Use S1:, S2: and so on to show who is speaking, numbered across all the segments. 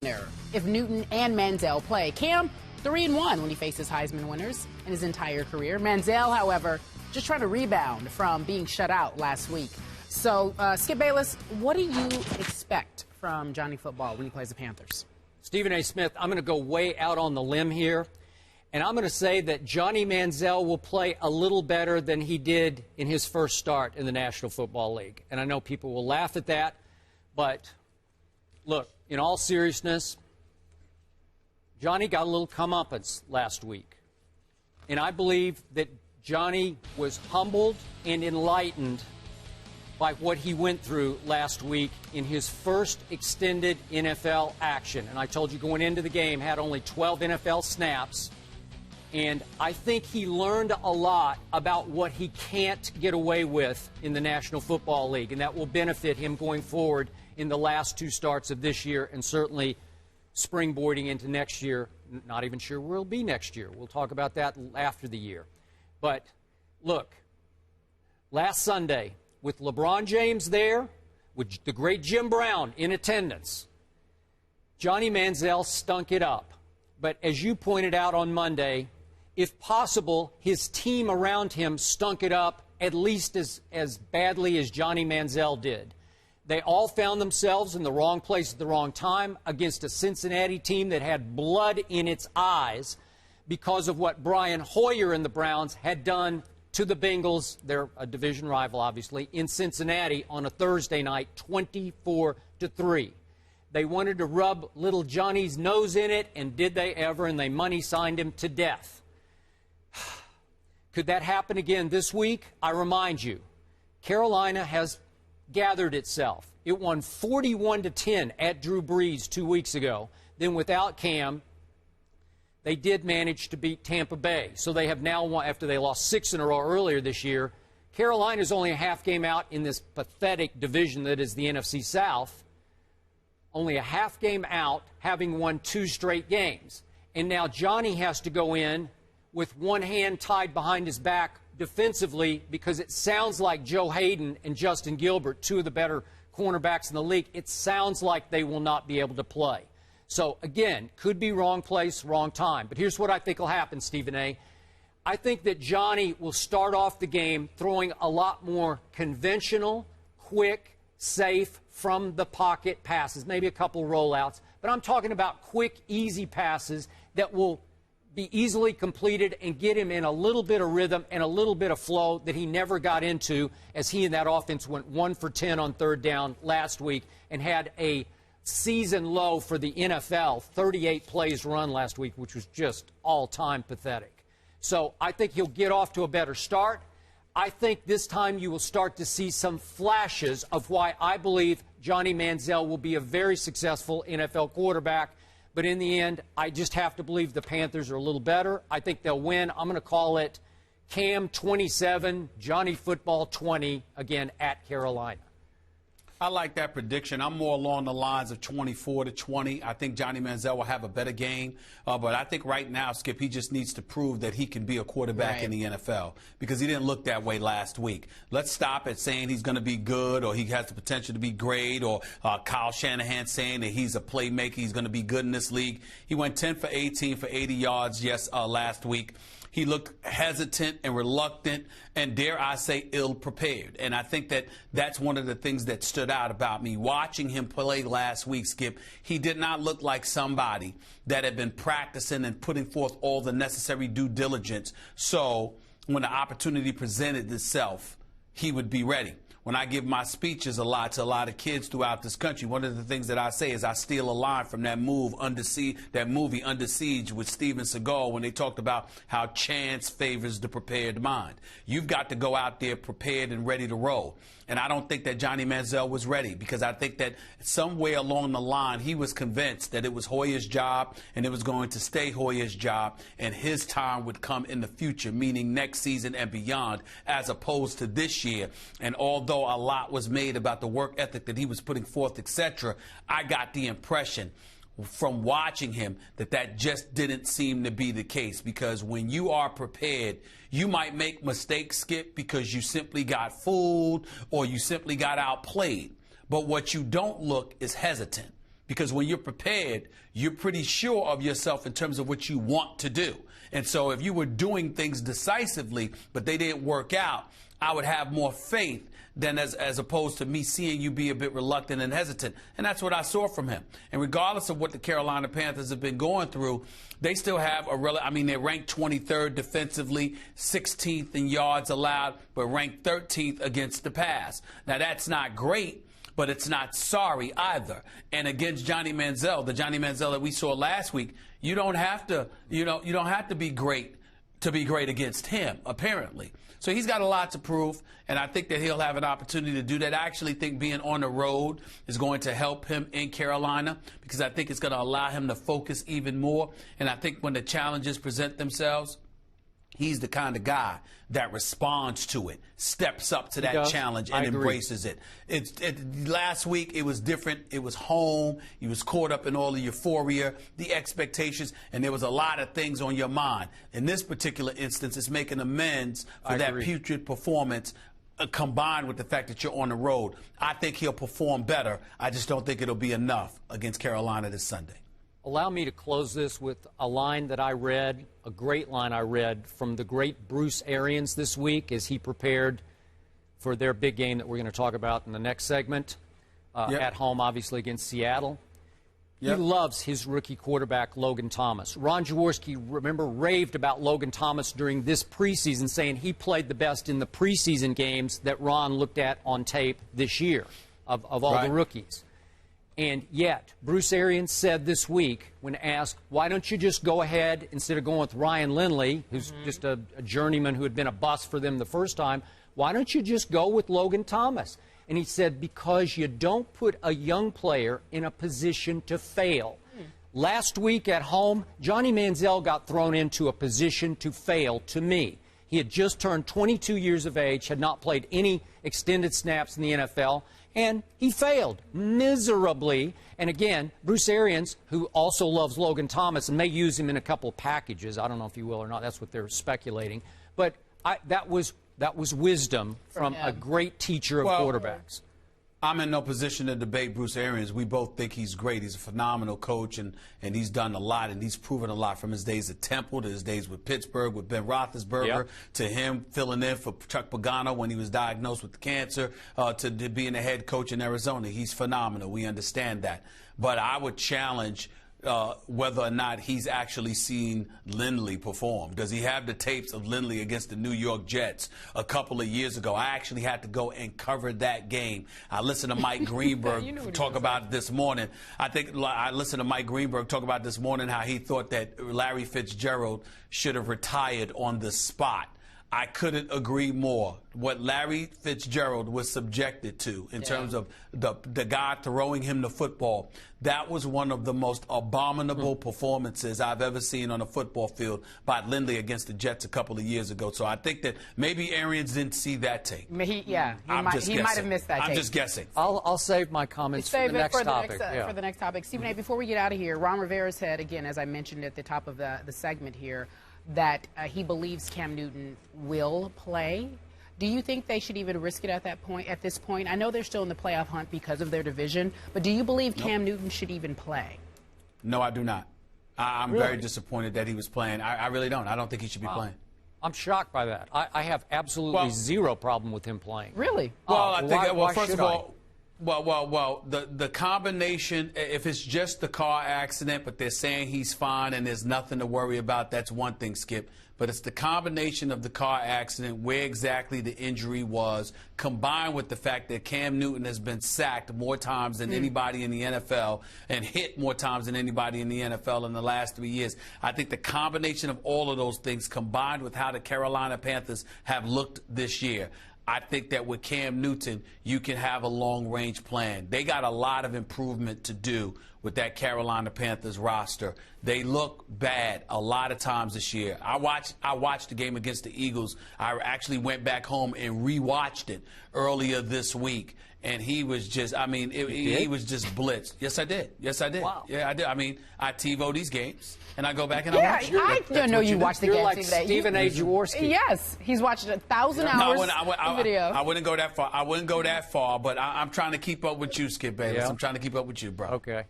S1: If Newton and Manziel play. Cam, 3-1 when he faces Heisman winners in his entire career. Manziel, however, just trying to rebound from being shut out last week. So, Skip Bayless, what do you expect from Johnny Football when he plays the Panthers?
S2: Stephen A. Smith, I'm going to go way out on the limb here, and I'm going to say that Johnny Manziel will play a little better than he did in his first start in the National Football League. And I know people will laugh at that, but look, in all seriousness, Johnny got a little comeuppance last week. And I believe that Johnny was humbled and enlightened by what he went through last week in his first extended NFL action. And I told you going into the game, had only 12 NFL snaps. And I think he learned a lot about what he can't get away with in the National Football League. And that will benefit him going forward in the last two starts of this year and certainly springboarding into next year. Not even sure where he'll be next year. We'll talk about that after the year. But look, last Sunday, with LeBron James there, with the great Jim Brown in attendance, Johnny Manziel stunk it up. But as you pointed out on Monday, if possible, his team around him stunk it up at least as badly as Johnny Manziel did. They all found themselves in the wrong place at the wrong time against a Cincinnati team that had blood in its eyes because of what Brian Hoyer and the Browns had done to the Bengals, they're a division rival, obviously, in Cincinnati on a Thursday night, 24-3. They wanted to rub little Johnny's nose in it, and did they ever, and they money signed him to death. Could that happen again this week? I remind you, Carolina has gathered itself. It won 41-10 at Drew Brees 2 weeks ago. Then without Cam, they did manage to beat Tampa Bay. So they have now won, after they lost 6 in a row earlier this year. Carolina's only a half game out in this pathetic division that is the NFC South. Only a half game out, having won 2 straight games. And now Johnny has to go in with one hand tied behind his back defensively because it sounds like Joe Hayden and Justin Gilbert, 2 of the better cornerbacks in the league, it sounds like they will not be able to play. So, again, could be wrong place, wrong time. But here's what I think will happen, Stephen A. I think that Johnny will start off the game throwing a lot more conventional, quick, safe, from the pocket passes, maybe a couple rollouts. But I'm talking about quick, easy passes that will be easily completed and get him in a little bit of rhythm and a little bit of flow that he never got into as he and that offense went 1 for 10 on third down last week and had a season low for the NFL, 38 plays run last week, which was just all-time pathetic. So I think he'll get off to a better start. I think this time you will start to see some flashes of why I believe Johnny Manziel will be a very successful NFL quarterback. But in the end, I just have to believe the Panthers are a little better. I think they'll win. I'm going to call it Cam 27, Johnny Football 20, again at Carolina.
S3: I like that prediction. I'm more along the lines of 24-20. I think Johnny Manziel will have a better game. But I think right now, Skip, he just needs to prove that he can be a quarterback in the NFL because he didn't look that way last week. Let's stop at saying he's going to be good or he has the potential to be great or Kyle Shanahan saying that he's a playmaker, he's going to be good in this league. He went 10 for 18 for 80 yards last week. He looked hesitant and reluctant and, dare I say, ill-prepared. And I think that that's one of the things that stood out about me. Watching him play last week, Skip, he did not look like somebody that had been practicing and putting forth all the necessary due diligence. So when the opportunity presented itself, he would be ready. When I give my speeches to a lot of kids throughout this country, one of the things that I say is I steal a line from that movie Under Siege with Steven Seagal when they talked about how chance favors the prepared mind. You've got to go out there prepared and ready to roll. And I don't think that Johnny Manziel was ready because I think that somewhere along the line he was convinced that it was Hoyer's job and it was going to stay Hoyer's job and his time would come in the future, meaning next season and beyond, as opposed to this year. And although a lot was made about the work ethic that he was putting forth, etc., I got the impression from watching him that just didn't seem to be the case, because when you are prepared, you might make mistakes, Skip, because you simply got fooled or you simply got outplayed. But what you don't look is hesitant, Because when you're prepared, you're pretty sure of yourself in terms of what you want to do. And so if you were doing things decisively, but they didn't work out, I would have more faith than as opposed to me seeing you be a bit reluctant and hesitant. And that's what I saw from him. And regardless of what the Carolina Panthers have been going through, they still have they're ranked 23rd defensively, 16th in yards allowed, but ranked 13th against the pass. Now, that's not great, but it's not sorry either. And against Johnny Manziel, the Johnny Manziel that we saw last week, you don't have to be great to be great against him, apparently. So he's got a lot to prove, and I think that he'll have an opportunity to do that. I actually think being on the road is going to help him in Carolina because I think it's going to allow him to focus even more. And I think when the challenges present themselves, he's the kind of guy that responds to it, steps up to that challenge and embraces it. Last week, it was different. It was home. He was caught up in all the euphoria, the expectations, and there was a lot of things on your mind. In this particular instance, it's making amends for that putrid performance combined with the fact that you're on the road. I think he'll perform better. I just don't think it'll be enough against Carolina this Sunday.
S2: Allow me to close this with a line that I read, a great line I read from the great Bruce Arians this week as he prepared for their big game that we're going to talk about in the next segment, at home, obviously, against Seattle. He loves his rookie quarterback, Logan Thomas. Ron Jaworski, remember, raved about Logan Thomas during this preseason, saying he played the best in the preseason games that Ron looked at on tape this year of all the rookies. And yet, Bruce Arians said this week, when asked, why don't you just go ahead, instead of going with Ryan Lindley, who's just a journeyman who had been a bust for them the first time, why don't you just go with Logan Thomas? And he said, because you don't put a young player in a position to fail. Last week at home, Johnny Manziel got thrown into a position to fail to me. He had just turned 22 years of age, had not played any extended snaps in the NFL, and he failed miserably. And again, Bruce Arians, who also loves Logan Thomas and may use him in a couple of packages, I don't know if he will or not, that's what they're speculating, but that was wisdom from a great teacher of quarterbacks.
S3: I'm in no position to debate Bruce Arians. We both think he's great. He's a phenomenal coach, and he's done a lot, and he's proven a lot from his days at Temple to his days with Pittsburgh, with Ben Roethlisberger, to him filling in for Chuck Pagano when he was diagnosed with cancer, to being a head coach in Arizona. He's phenomenal. We understand that. But I would challenge whether or not he's actually seen Lindley perform. Does he have the tapes of Lindley against the New York Jets a couple of years ago? I actually had to go and cover that game. I listened to Mike Greenberg talk about it this morning. I listened to Mike Greenberg talk about this morning how he thought that Larry Fitzgerald should have retired on the spot. I couldn't agree more. What Larry Fitzgerald was subjected to in terms of the guy throwing him the football, that was one of the most abominable performances I've ever seen on a football field by Lindley against the Jets a couple of years ago. So I think that maybe Arians didn't see that tape.
S1: He might have missed that tape.
S3: I'm just guessing.
S2: I'll save my comments for the next topic.
S1: For the next topic. Stephen A., before we get out of here, Ron Rivera said, again, as I mentioned at the top of the segment here, that he believes Cam Newton will play. Do you think they should even risk it at this point? I know they're still in the playoff hunt because of their division, but do you believe Cam Newton should even play?
S3: No, I do not. I'm very disappointed that he was playing. I really don't. I don't think he should be playing.
S2: I'm shocked by that. I have absolutely zero problem with him playing.
S1: Really?
S3: Well, I think, first of all, the combination, if it's just the car accident, but they're saying he's fine and there's nothing to worry about, that's one thing, Skip. But it's the combination of the car accident, where exactly the injury was, combined with the fact that Cam Newton has been sacked more times than anybody in the NFL and hit more times than anybody in the NFL in the last 3 years. I think the combination of all of those things combined with how the Carolina Panthers have looked this year, I think that with Cam Newton, you can have a long-range plan. They got a lot of improvement to do with that Carolina Panthers roster. They look bad a lot of times this year. I watched the game against the Eagles. I actually went back home and rewatched it earlier this week. And he was just, he was just blitzed. Yes, I did. Yes, I did. Wow. Yeah, I did. I TiVo these games, and I go back and I watch them.
S1: I don't know you watch the games.
S2: You're like Stephen A. Jaworski.
S1: Yes, he's watched 1,000 hours of video.
S3: I wouldn't go that far. I wouldn't go that far, but I'm trying to keep up with you, Skip Bayless.
S2: Yeah.
S3: I'm trying to keep up with you, bro.
S2: Okay.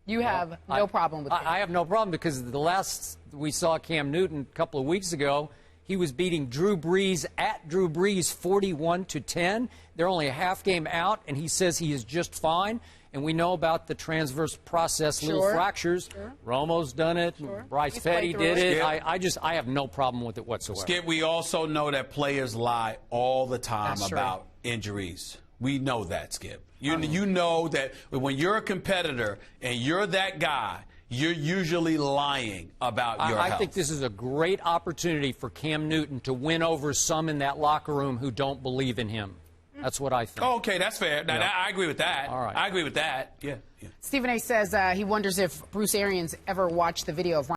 S1: You have no problem with that.
S2: I have no problem because the last we saw Cam Newton a couple of weeks ago, he was beating Drew Brees at Drew Brees 41-10. They're only a half game out, and he says he is just fine. And we know about the transverse process, little fractures. Romo's done it. Bryce Petty did it. I have no problem with it whatsoever.
S3: Skip, we also know that players lie all the time about injuries. We know that, Skip. You know that when you're a competitor and you're that guy, you're usually lying about your health.
S2: I think this is a great opportunity for Cam Newton to win over some in that locker room who don't believe in him. That's what I think.
S3: Oh, okay, that's fair. Now, I agree with that.
S2: All right.
S3: I agree with that. Yeah.
S1: Stephen A. says he wonders if Bruce Arians ever watched the video of